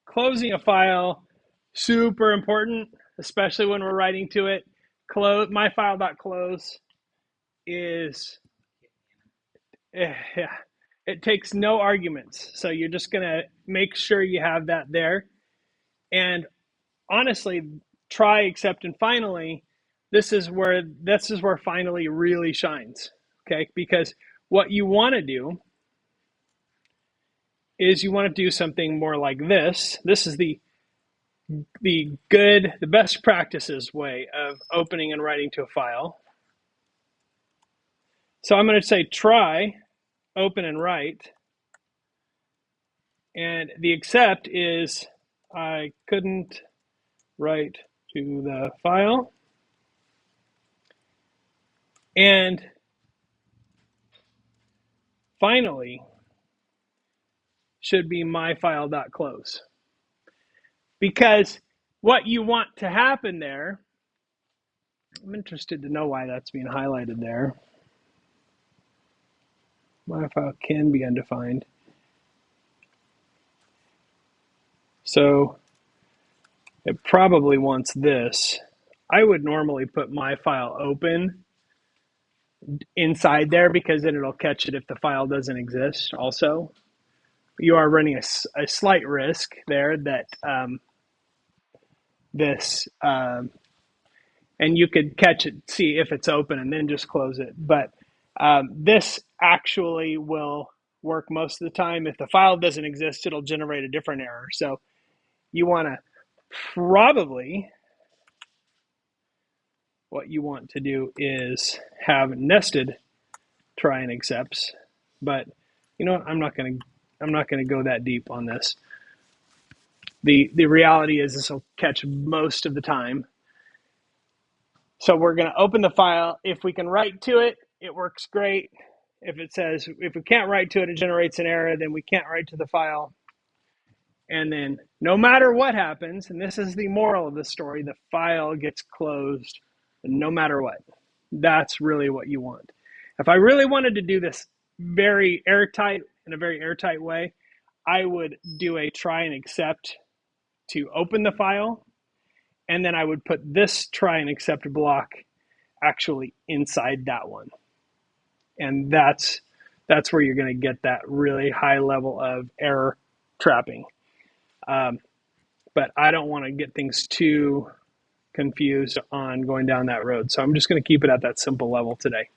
closing a file, super important, especially when we're writing to it. Close my file.close is yeah, it takes no arguments. So you're just gonna make sure you have that there. And honestly, try, accept, and finally, this is where finally really shines. Okay, because what you want to do is you want to do something more like this. This is the best practices way of opening and writing to a file. So I'm going to say try, open and write. And the accept is I couldn't write to the file. And finally should be myfile.close. Because what you want to happen there, I'm interested to know why that's being highlighted there. My file can be undefined. So it probably wants this. I would normally put my file open inside there because then it'll catch it if the file doesn't exist also. You are running a slight risk there that this, and you could catch it, see if it's open and then just close it. But this actually will work most of the time. If the file doesn't exist, it'll generate a different error. So you want to probably, what you want to do is have nested try and accepts. But you know what? I'm not going to go that deep on this. The reality is this will catch most of the time. So we're going to open the file. If we can write to it, it works great. If it says, if we can't write to it, it generates an error, then we can't write to the file. And then no matter what happens, and this is the moral of the story, the file gets closed no matter what. That's really what you want. If I really wanted to do this very airtight, in a very airtight way, I would do a try and accept to open the file, and then I would put this try and accept block actually inside that one. And that's where you're going to get that really high level of error trapping. But I don't want to get things too confused on going down that road. So I'm just going to keep it at that simple level today.